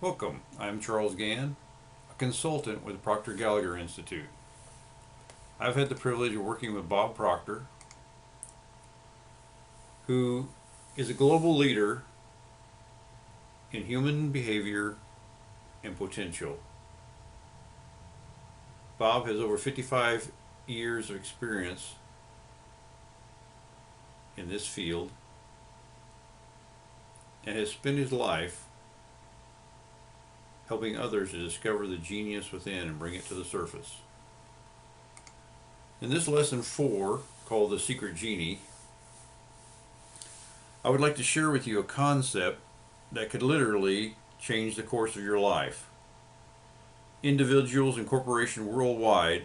Welcome. I'm Charles Gann, a consultant with the Proctor Gallagher Institute. I've had the privilege of working with Bob Proctor, who is a global leader in human behavior and potential. Bob has over 55 years of experience in this field and has spent his life helping others to discover the genius within and bring it to the surface. In this lesson 4, called The Secret Genie, I would like to share with you a concept that could literally change the course of your life. Individuals and corporations worldwide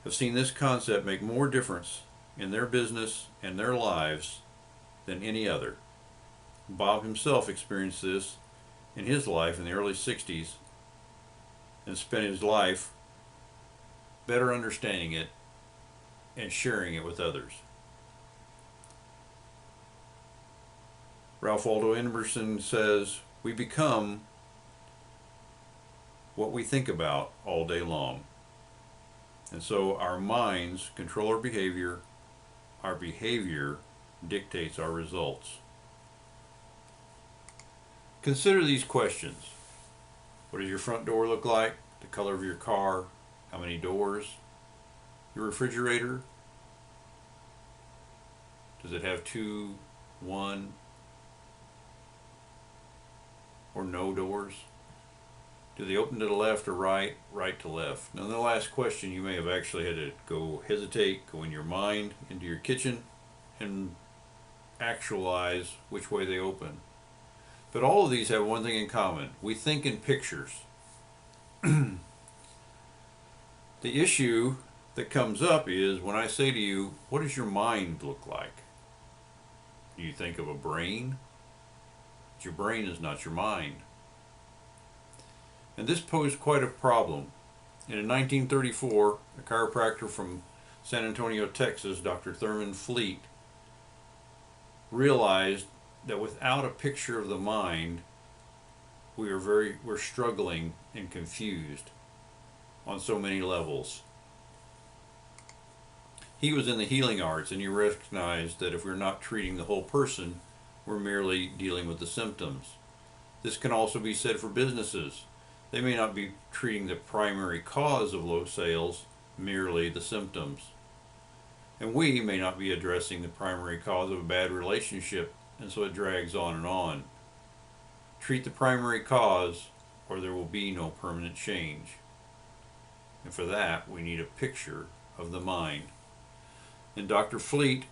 have seen this concept make more difference in their business and their lives than any other. Bob himself experienced this in his life in the early 60s and spent his life better understanding it and sharing it with others. Ralph Waldo Emerson says, "We become what we think about all day long." And so our minds control our behavior dictates our results. Consider these questions. What does your front door look like? The color of your car? How many doors? Your refrigerator? Does it have 2, 1, or no doors? Do they open to the left or right, right to left? Now, in the last question, you may have actually had to go in your mind into your kitchen and actualize which way they open. But all of these have one thing in common. We think in pictures. The issue that comes up is when I say to you, what does your mind look like? Do you think of a brain? But your brain is not your mind. And this posed quite a problem. In 1934, a chiropractor from San Antonio, Texas, Dr. Thurman Fleet, realized that without a picture of the mind, we're struggling and confused on so many levels. He was in the healing arts, and he recognized that if we're not treating the whole person, we're merely dealing with the symptoms. This can also be said for businesses. They may not be treating the primary cause of low sales, merely the symptoms. And we may not be addressing the primary cause of a bad relationship, and so it drags on and on. Treat the primary cause, or there will be no permanent change. And for that, we need a picture of the mind. And Dr. Fleet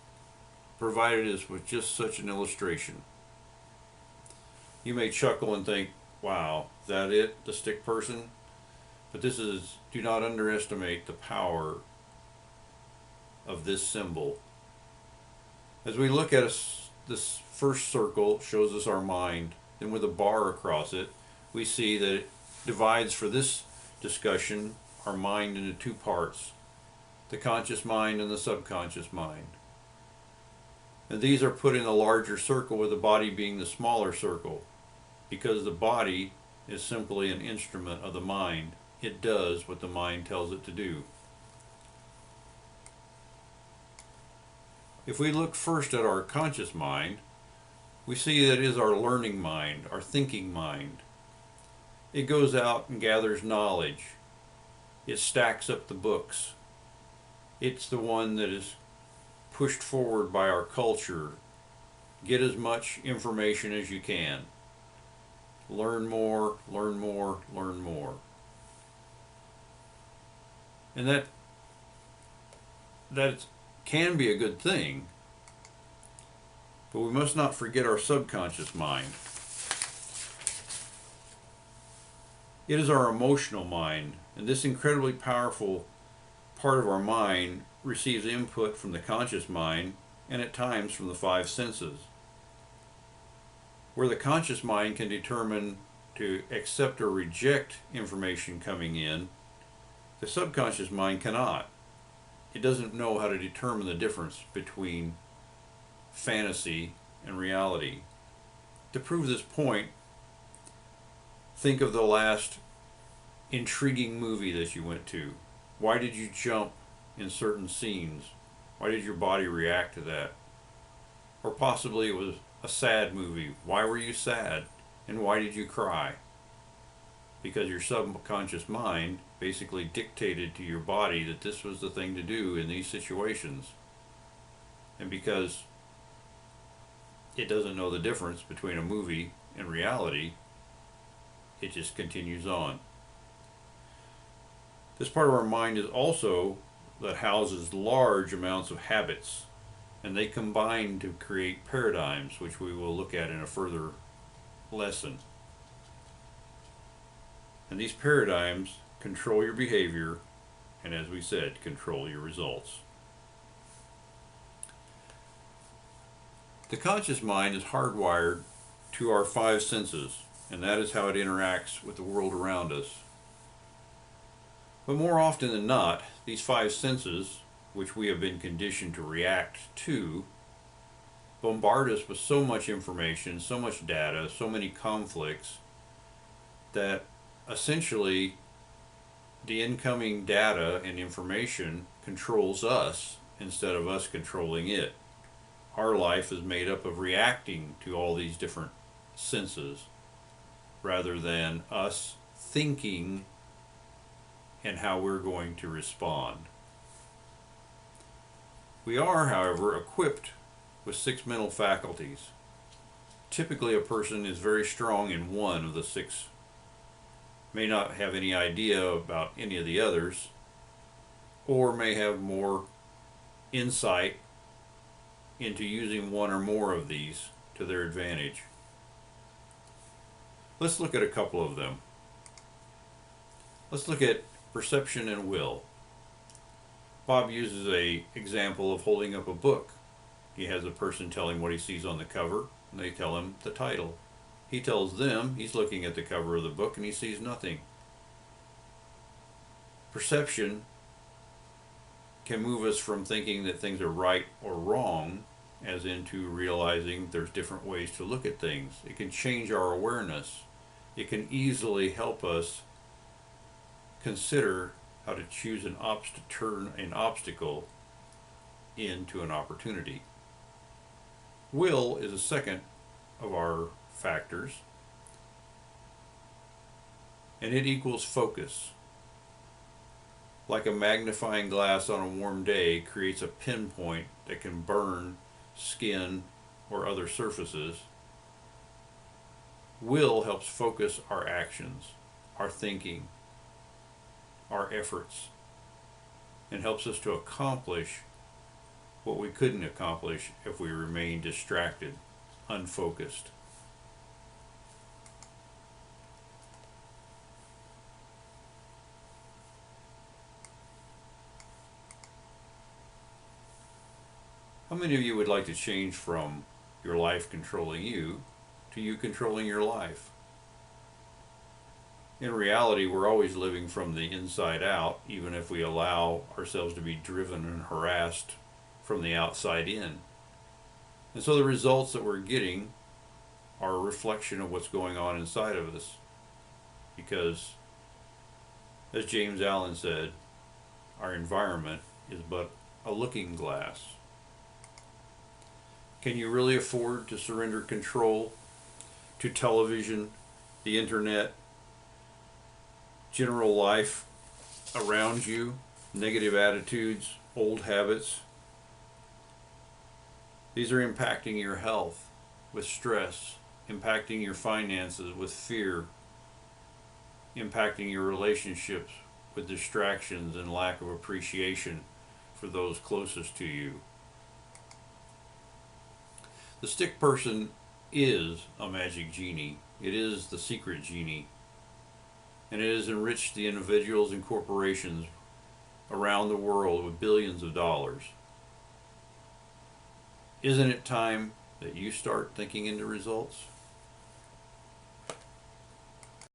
provided us with just such an illustration. You may chuckle and think, wow, is that it, the stick person? But do not underestimate the power of this symbol. As we look at this first circle shows us our mind. Then with a bar across it, we see that it divides for this discussion our mind into 2 parts, the conscious mind and the subconscious mind. And these are put in a larger circle, with the body being the smaller circle, because the body is simply an instrument of the mind. It does what the mind tells it to do. If we look first at our conscious mind, we see that it is our learning mind, our thinking mind. It goes out and gathers knowledge. It stacks up the books. It's the one that is pushed forward by our culture. Get as much information as you can. Learn more, learn more, learn more. And that can be a good thing, but we must not forget our subconscious mind. It is our emotional mind, and this incredibly powerful part of our mind receives input from the conscious mind and at times from the 5 senses. Where the conscious mind can determine to accept or reject information coming in, the subconscious mind cannot. It doesn't know how to determine the difference between fantasy and reality. To prove this point, Think of the last intriguing movie that you went to. Why did you jump in certain scenes? Why did your body react to that? Or possibly it was a sad movie. Why were you sad? And why did you cry? Because your subconscious mind basically dictated to your body that this was the thing to do in these situations. And because it doesn't know the difference between a movie and reality, it just continues on. This part of our mind is also that houses large amounts of habits, and they combine to create paradigms, which we will look at in a further lesson. And these paradigms control your behavior, and as we said, control your results. The conscious mind is hardwired to our five senses, and that is how it interacts with the world around us. But more often than not, these five senses, which we have been conditioned to react to, bombard us with so much information, so much data, so many conflicts, that essentially the incoming data and information controls us instead of us controlling it. Our life is made up of reacting to all these different senses rather than us thinking and how we're going to respond. We are, however, equipped with 6 mental faculties. Typically, a person is very strong in one of the 6, may not have any idea about any of the others, or may have more insight into using one or more of these to their advantage. Let's look at a couple of them. Let's look at perception and will. Bob uses an example of holding up a book. He has a person tell him what he sees on the cover, and they tell him the title. He tells them he's looking at the cover of the book and he sees nothing. Perception can move us from thinking that things are right or wrong, as into realizing there's different ways to look at things. It can change our awareness. It can easily help us consider how to choose turn an obstacle into an opportunity. Will is a second of our factors, and it equals focus. Like a magnifying glass on a warm day creates a pinpoint that can burn skin or other surfaces, will helps focus our actions, our thinking, our efforts, and helps us to accomplish what we couldn't accomplish if we remained distracted, unfocused. How many of you would like to change from your life controlling you to you controlling your life? In reality, we're always living from the inside out, even if we allow ourselves to be driven and harassed from the outside in. And so the results that we're getting are a reflection of what's going on inside of us. Because, as James Allen said, our environment is but a looking glass. Can you really afford to surrender control to television, the internet, general life around you, negative attitudes, old habits? These are impacting your health with stress, impacting your finances with fear, impacting your relationships with distractions and lack of appreciation for those closest to you. The stick person is a magic genie. It is the secret genie. And it has enriched the individuals and corporations around the world with billions of dollars. Isn't it time that you start thinking into results?